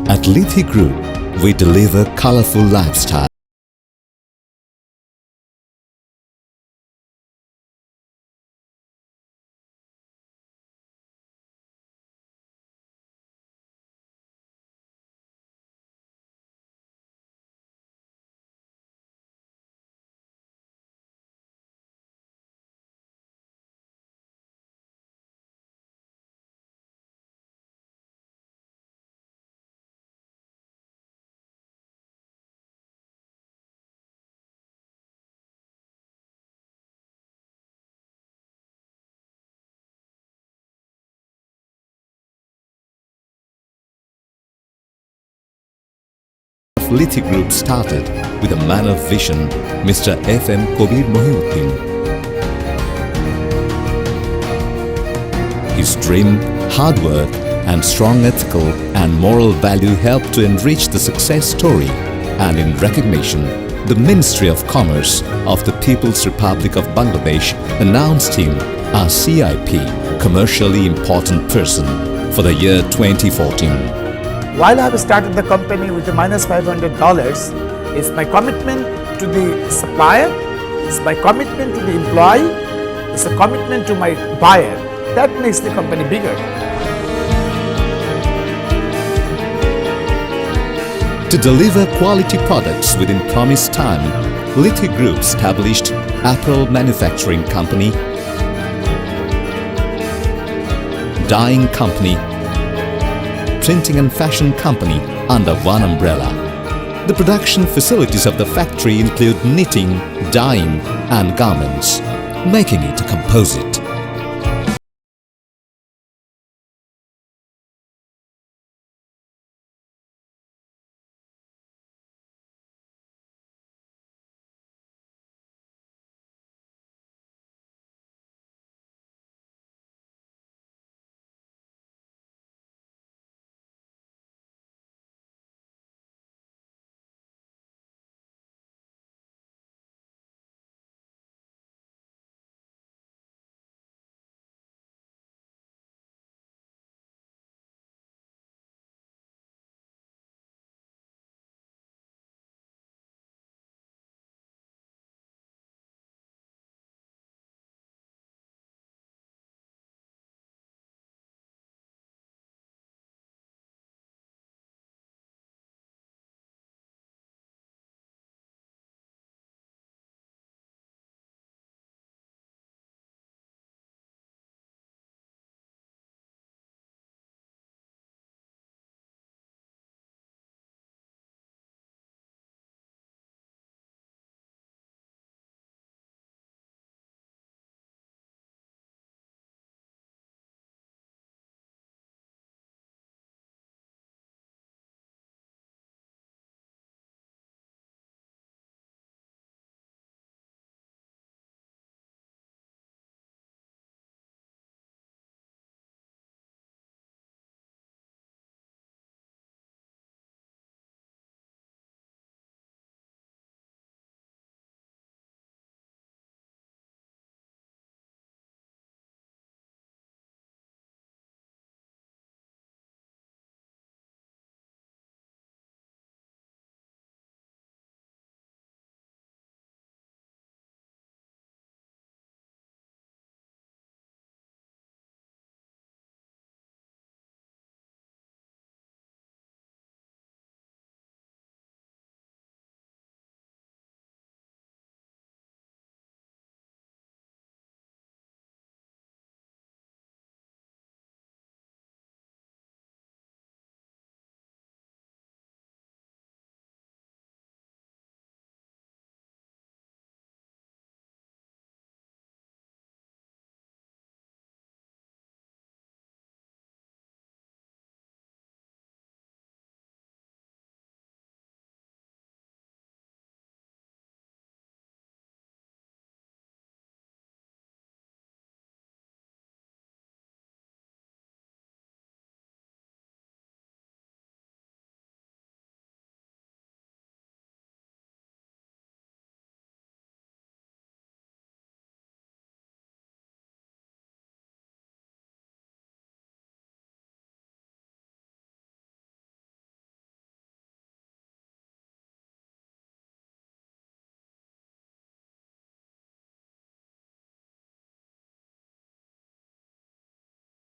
At Lithe Group, we deliver colorful lifestyle. Lithe Group started with a man of vision, Mr. F.M. Kobir Mohiuddin. His dream, hard work and strong ethical and moral value helped to enrich the success story, and in recognition, the Ministry of Commerce of the People's Republic of Bangladesh announced him as CIP, Commercially Important Person, for the year 2014. While I have started the company with a -$500, it's my commitment to the supplier, it's my commitment to the employee, it's a commitment to my buyer. That makes the company bigger. To deliver quality products within promised time, Lithe Group established Apparel Manufacturing Company, Dyeing Company, Printing and Fashion Company under one umbrella. The production facilities of the factory include knitting, dyeing and garments, making it a composite.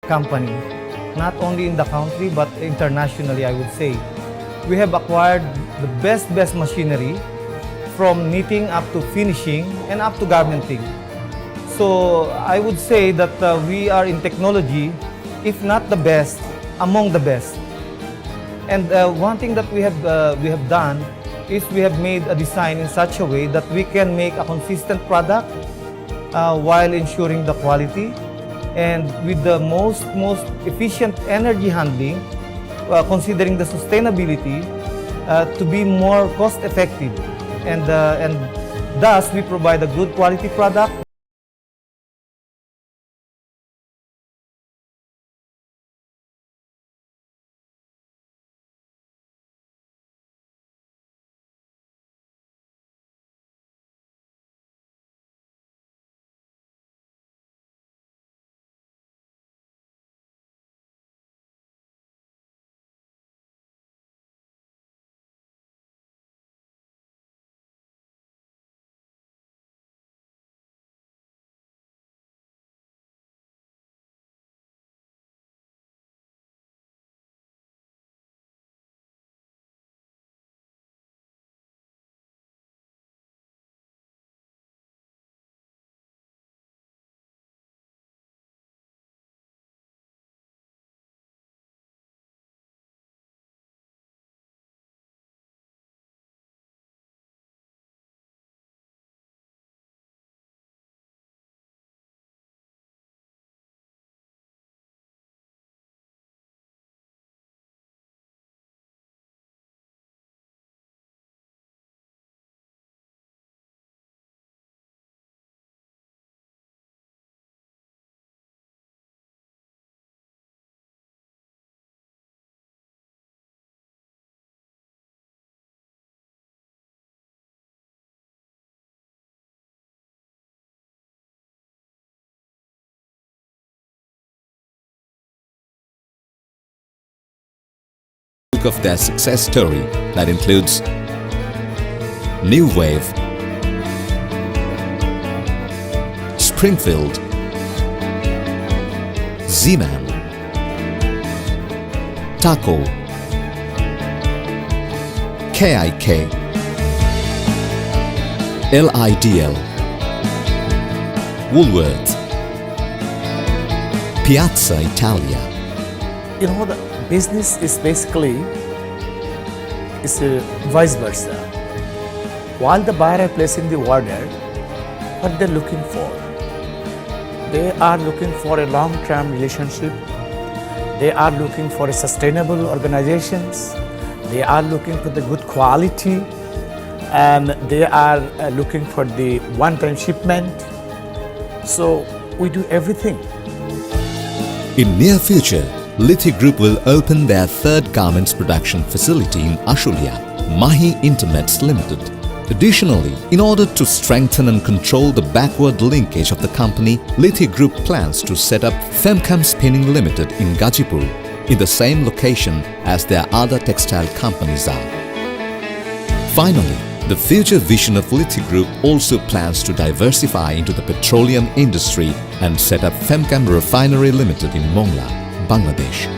company, not only in the country but internationally, I would say. We have acquired the best machinery from knitting up to finishing and up to garmenting. So I would say that we are in technology, if not the best, among the best. And one thing that we have done is we have made a design in such a way that we can make a consistent product while ensuring the quality and with the most efficient energy handling, considering the sustainability to be more cost effective, and thus we provide a good quality product. Of their success story that includes New Wave, Springfield, Z-Man, Taco, KIK, LIDL, Woolworth, Piazza Italia. You know, the business is basically vice versa. While the buyer are placing the order, what they're looking for? They are looking for a long-term relationship. They are looking for a sustainable organizations. They are looking for the good quality, and they are looking for the one-time shipment. So we do everything. In near future, Lithe Group will open their third garments production facility in Ashulia, Mahi Intimates Limited. Additionally, in order to strengthen and control the backward linkage of the company, Lithe Group plans to set up Femcam Spinning Limited in Gazipur, in the same location as their other textile companies are. Finally, the future vision of Lithe Group also plans to diversify into the petroleum industry and set up Femcam Refinery Limited in Mongla, Bangladesh.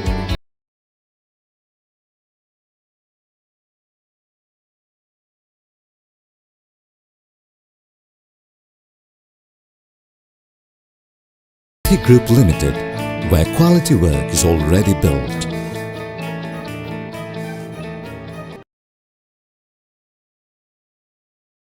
Lithe Group Limited, where quality work is already built.